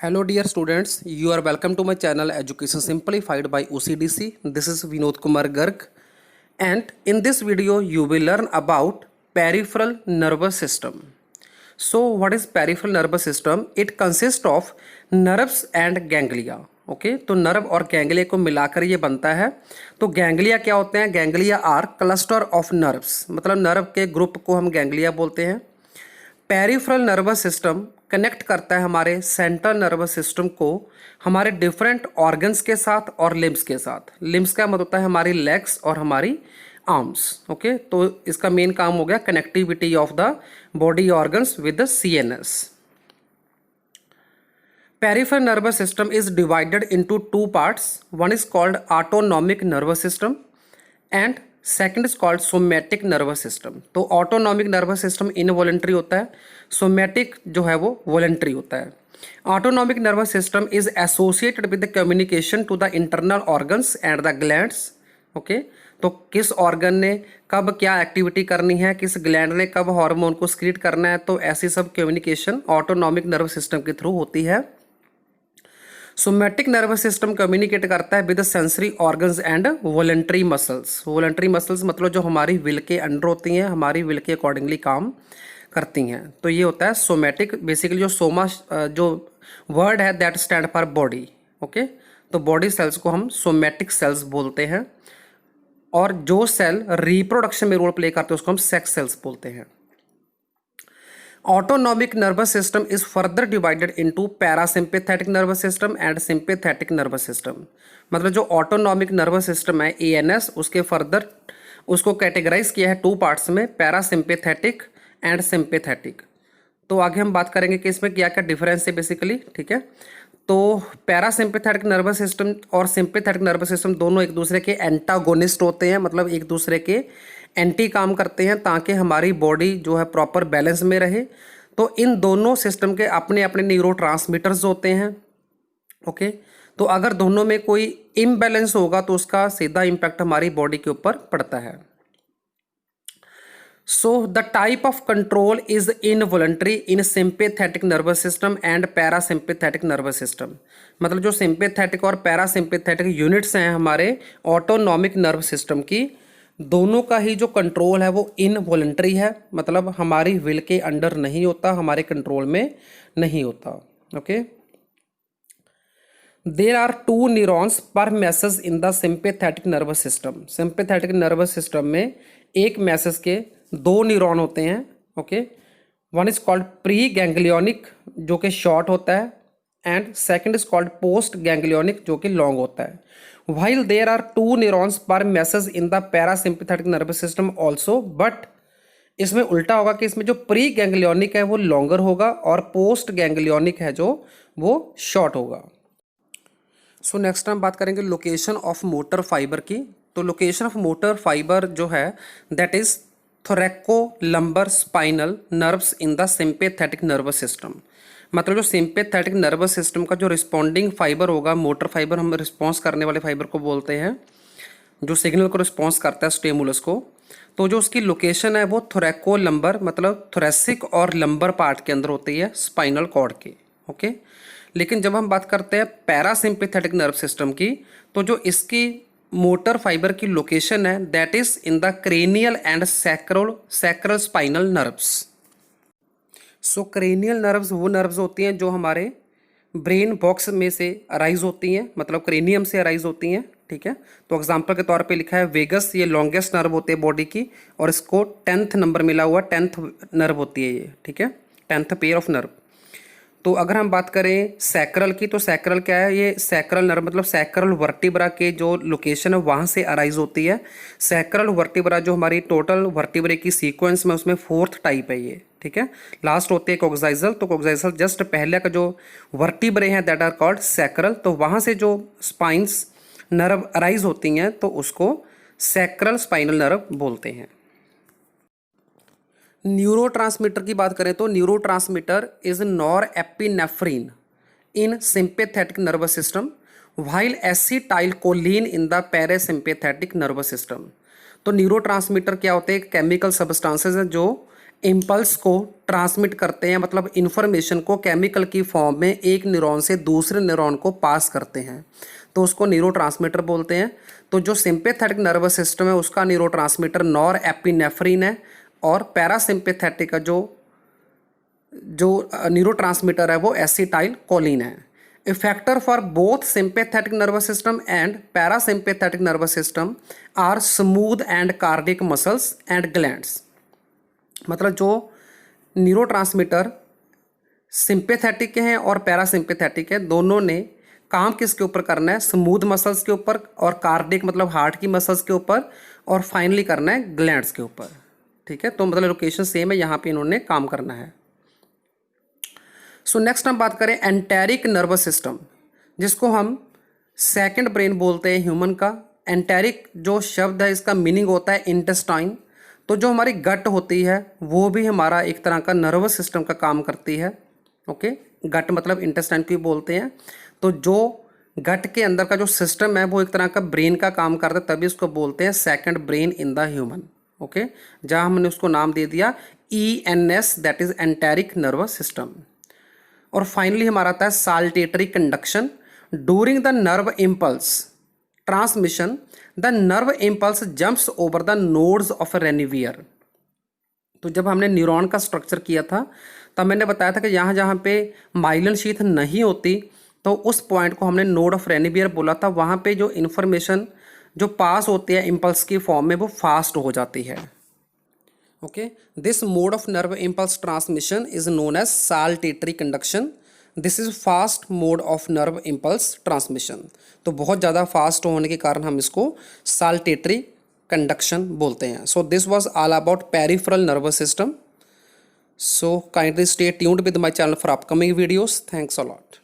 Hello dear students, you are welcome to my channel Education Simplified by OCDC. This is Vinod Kumar Garg, and in this video you will learn about peripheral nervous system. So what is peripheral nervous system? It consists of nerves and ganglia. Okay तो nerve और ganglia को मिलाकर ये बनता है। तो ganglia क्या होते हैं? Ganglia are cluster of nerves, मतलब नर्व के ग्रुप को हम गैंग्लिया बोलते हैं। पेरिफेरल नर्वस सिस्टम कनेक्ट करता है हमारे सेंट्रल नर्वस सिस्टम को हमारे डिफरेंट ऑर्गन्स के साथ और लिम्स के साथ। लिम्स का मतलब होता है हमारी लेग्स और हमारी आर्म्स। ओके तो इसका मेन काम हो गया connectivity of the body organs with the CNS. Peripheral nervous system is divided into two parts. One is called autonomic nervous system and second is called somatic nervous system. तो autonomic nervous system involuntary होता है, somatic जो है वो voluntary होता है। Autonomic nervous system is associated with the communication to the internal organs and the glands. Okay? तो किस ऑर्गन ने कब क्या एक्टिविटी करनी है, किस ग्लैंड ने कब हार्मोन को सीक्रेट करना है, तो ऐसी सब कम्युनिकेशन ऑटोनॉमिक नर्वस सिस्टम के थ्रू होती है। सोमैटिक नर्वस सिस्टम कम्युनिकेट करता है with sensory organs and voluntary muscles. Voluntary muscles मतलब जो हमारी विल के अंडर होती हैं, हमारी विल के अकॉर्डिंगली काम करती हैं। तो ये होता है सोमैटिक। बेसिकली जो सोमा जो वर्ड है that stand for body. Okay तो बॉडी सेल्स को हम सोमैटिक सेल्स बोलते हैं, और जो सेल रिप्रोडक्शन में रोल प्ले करते हैं उसको हम सेक्स सेल्स बोलते हैं। Autonomic nervous system is further divided into parasympathetic nervous system and sympathetic nervous system। मतलब जो ऑटोनॉमिक नर्वस सिस्टम है ANS, उसके फर्दर उसको कैटेगराइज किया है टू पार्ट्स में, पैरासिम्पेथेटिक एंड सिंपेथेटिक। तो आगे हम बात करेंगे कि इसमें क्या क्या डिफरेंस है बेसिकली। ठीक है, तो पैरासिम्पेथेटिक नर्वस सिस्टम और सिंपेथेटिक नर्वस सिस्टम दोनों एक दूसरे के एंटागोनिस्ट होते हैं, मतलब एक दूसरे के एंटी काम करते हैं ताकि हमारी बॉडी जो है प्रॉपर बैलेंस में रहे। तो इन दोनों सिस्टम के अपने अपने न्यूरोट्रांसमीटर्स होते हैं। ओके तो अगर दोनों में कोई इम्बैलेंस होगा तो उसका सीधा इम्पैक्ट हमारी बॉडी के ऊपर पड़ता है। So the type of control is involuntary in sympathetic nervous system and parasympathetic nervous system। मतलब जो sympathetic और parasympathetic यूनिट्स हैं हमारे ऑटोनॉमिक नर्व सिस्टम की, दोनों का ही जो कंट्रोल है वो इनवॉलंटरी है, मतलब हमारी विल के अंडर नहीं होता, हमारे कंट्रोल में नहीं होता। Okay there are two neurons per message in the sympathetic nervous system. Sympathetic nervous system में एक मैसेज के दो न्यूरॉन होते हैं। Okay one is called pre ganglionic जो कि शॉर्ट होता है, and second is called post ganglionic जो कि लॉन्ग होता है। While there are two neurons per message in the parasympathetic nervous system also, but इसमें उल्टा होगा कि इसमें जो प्री गैंग्लियोनिक है वो लॉन्गर होगा और पोस्ट गैंग्लियोनिक है जो वो शॉर्ट होगा। सो नेक्स्ट हम बात करेंगे लोकेशन ऑफ मोटर फाइबर की। तो लोकेशन ऑफ मोटर फाइबर जो है that is thoracolumbar spinal nerves in the sympathetic nervous system. मतलब जो सिंपेथेटिक नर्वस सिस्टम का जो रिस्पॉन्डिंग फाइबर होगा, मोटर फाइबर हम रिस्पॉन्स करने वाले फाइबर को बोलते हैं, जो सिग्नल को रिस्पॉन्स करता है स्टिमुलस को। तो जो उसकी लोकेशन है वो थोरैकोलम्बर मतलब थोरैसिक और लंबर पार्ट के अंदर होती है स्पाइनल कॉर्ड के। ओके लेकिन जब हम बात करते हैं पैरासिम्पेथेटिक नर्व सिस्टम की, तो जो इसकी मोटर फाइबर की लोकेशन है that is in the cranial and sacral spinal nerves. So cranial nerves वो नर्व्स होती हैं जो हमारे ब्रेन बॉक्स में से अराइज होती हैं, मतलब क्रेनियम से अराइज होती हैं। ठीक है, तो एग्जांपल के तौर पे लिखा है वेगस, ये लॉन्गेस्ट नर्व होते हैं बॉडी की और इसको 10th नंबर मिला हुआ, 10th नर्व होती है ये। ठीक है, 10th पेयर ऑफ नर्व। तो अगर हम बात करें सैक्रल की, तो सैक्रल क्या है? ये सैक्रल नर्व मतलब सैक्रल वर्टिब्रा के जो लोकेशन है वहाँ से अराइज होती है। सैक्रल वर्टिब्रा जो हमारी टोटल वर्टिब्रे की सीक्वेंस में उसमें 4th टाइप है ये। ठीक है, लास्ट होती है कोक्साइजल। तो कोक्साइजल जस्ट पहले का जो वर्टिब्रे हैं दैट आर कॉल्ड सैक्रल। तो वहाँ से जो स्पाइन्स नर्व अराइज होती हैं तो उसको सैक्रल स्पाइनल नर्व बोलते हैं। न्यूरोट्रांसमीटर की बात करें तो neurotransmitter is norepinephrine in sympathetic nervous system while acetylcholine in the parasympathetic nervous system. तो न्यूरोट्रांसमीटर क्या होते हैं? केमिकल सब्सटेंसेस हैं जो इम्पल्स को ट्रांसमिट करते हैं, मतलब इन्फॉर्मेशन को केमिकल की फॉर्म में एक न्यूरॉन से दूसरे न्यूरॉन को पास करते हैं, तो उसको न्यूरोट्रांसमीटर बोलते हैं। तो जो सिंपैथेटिक नर्वस सिस्टम है उसका न्यूरोट्रांसमीटर नॉर एपिनेफ्रिन है, और पैरासिम्पैथेटिक का जो न्यूरोट्रांसमीटर है वो एसिटाइल कोलिन है। Effector for both sympathetic nervous system and parasympathetic nervous system are smooth and cardiac muscles and glands. मतलब जो न्यूरोट्रांसमीटर सिंपैथेटिक के हैं और पैरासिम्पैथेटिक है, दोनों ने काम किसके ऊपर करना है, स्मूथ मसल्स के ऊपर, और कार्डियक मतलब हार्ट की मसल्स के ऊपर, और फाइनली करना है ग्लैंड्स के ऊपर। ठीक है, तो मतलब लोकेशन सेम है, यहाँ पे इन्होंने काम करना है। सो नेक्स्ट हम बात करें एंटेरिक नर्वस सिस्टम, जिसको हम सेकंड ब्रेन बोलते हैं ह्यूमन का। एंटेरिक जो शब्द है इसका मीनिंग होता है इंटेस्टाइन। तो जो हमारी गट होती है वो भी हमारा एक तरह का नर्वस सिस्टम का काम करती है। ओके, गट मतलब इंटेस्टाइन को ही बोलते हैं। तो जो गट के अंदर का जो सिस्टम है वो एक तरह का ब्रेन का काम करता है, तभी उसको बोलते हैं second brain in the human. Okay, जहाँ हमने उसको नाम दे दिया ENS, that is enteric nervous system. और फाइनली हमारा आता है saltatory conduction. During the nerve impulse transmission the nerve impulse jumps over the nodes of Ranvier. तो जब हमने न्यूरॉन का स्ट्रक्चर किया था तब मैंने बताया था कि यहाँ जहाँ पे माइलिन शीथ नहीं होती तो उस पॉइंट को हमने नोड ऑफ रेनिवियर बोला था। वहाँ पे जो इन्फॉर्मेशन जो पास होती है इम्पल्स की फॉर्म में वो फास्ट हो जाती है। Okay, this mode of nerve impulse transmission is known as saltatory conduction. This is fast mode of nerve impulse transmission. तो बहुत ज़्यादा फास्ट होने के कारण हम इसको साल्टेटरी कंडक्शन बोलते हैं। So this was all about peripheral nervous system. So kindly stay tuned with my channel for upcoming videos. Thanks a lot.